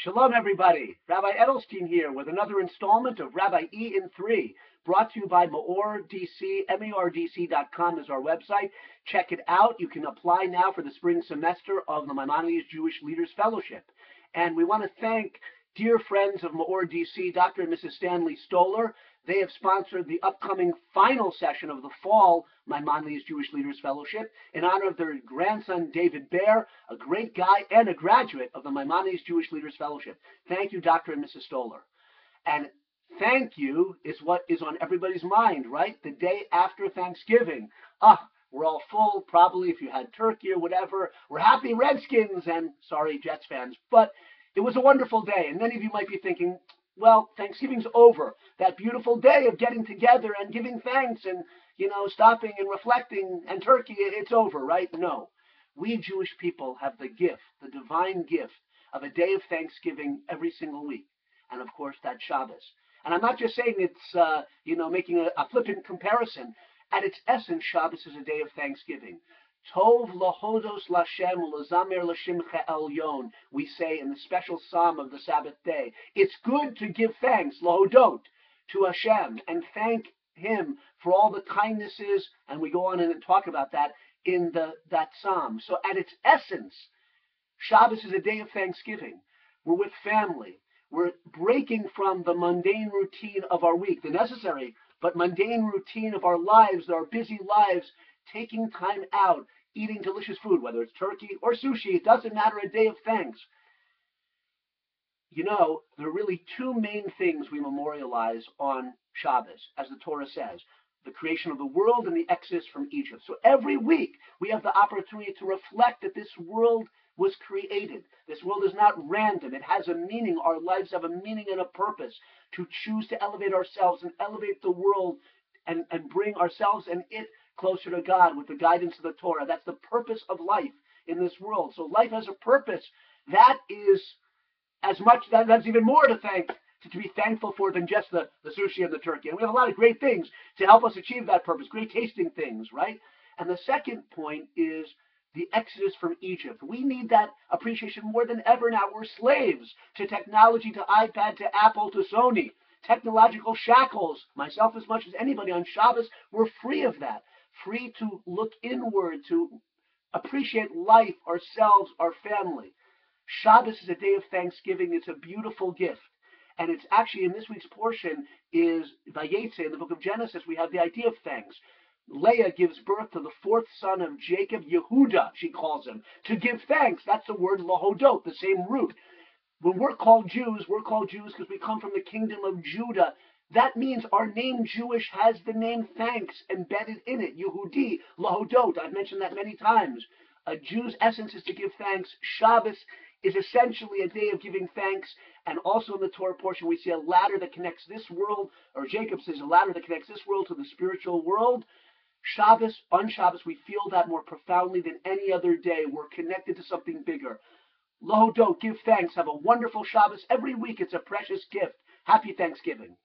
Shalom, everybody. Rabbi Edelstein here with another installment of Rabbi E in 3, brought to you by Meor DC. meordc.com is our website. Check it out. You can apply now for the spring semester of the Maimonides Jewish Leaders Fellowship. And we want to thank dear friends of Meor DC, Dr. and Mrs. Stanley Stoller. They have sponsored the upcoming final session of the fall Maimonides Jewish Leaders Fellowship in honor of their grandson, David Baer, a great guy and a graduate of the Maimonides Jewish Leaders Fellowship. Thank you, Dr. and Mrs. Stoller. And thank you is what is on everybody's mind, right? The day after Thanksgiving. We're all full, probably, if you had turkey or whatever. We're happy Redskins and, sorry, Jets fans. But it was a wonderful day. And many of you might be thinking, well, Thanksgiving's over. That beautiful day of getting together and giving thanks and, stopping and reflecting and turkey, it's over, right? No. We Jewish people have the gift, the divine gift of a day of Thanksgiving every single week. And, of course, that's Shabbos. And I'm not just saying it's, making a flippant comparison. At its essence, Shabbos is a day of Thanksgiving. Tov lahodos Lashem u'lazamer l'shimcha elyon, we say in the special psalm of the Sabbath day. It's good to give thanks, lahodot, to Hashem, and thank Him for all the kindnesses, and we go on and talk about that in that psalm. So at its essence, Shabbos is a day of Thanksgiving. We're with family. We're breaking from the mundane routine of our week, the necessary but mundane routine of our lives, our busy lives, taking time out, eating delicious food, whether it's turkey or sushi, it doesn't matter, a day of thanks. There are really two main things we memorialize on Shabbos, as the Torah says, the creation of the world and the exodus from Egypt. So every week we have the opportunity to reflect that this world was created. This world is not random. It has a meaning. Our lives have a meaning and a purpose to choose to elevate ourselves and elevate the world and bring ourselves and it closer to God with the guidance of the Torah. That's the purpose of life in this world. So life has a purpose. That is that's even more to be thankful for than just the sushi and the turkey. And we have a lot of great things to help us achieve that purpose, great tasting things, right? And the second point is the exodus from Egypt. We need that appreciation more than ever now. We're slaves to technology, to iPad, to Apple, to Sony. Technological shackles, myself as much as anybody on Shabbos, we're free of that. Free to look inward, to appreciate life, ourselves, our family. Shabbos is a day of Thanksgiving. It's a beautiful gift. And it's actually, in this week's portion, is Vayetze. In the book of Genesis, we have the idea of thanks. Leah gives birth to the fourth son of Jacob, Yehuda, she calls him, to give thanks. That's the word lahodot, the same root. When we're called Jews because we come from the kingdom of Judah. That means our name Jewish has the name thanks embedded in it. Yehudi, lahodot. I've mentioned that many times. A Jew's essence is to give thanks. Shabbos is essentially a day of giving thanks. And also in the Torah portion, we see a ladder that connects this world, or Jacob says a ladder that connects this world to the spiritual world. On Shabbos, we feel that more profoundly than any other day. We're connected to something bigger. Lahodot, give thanks. Have a wonderful Shabbos. Every week it's a precious gift. Happy Thanksgiving.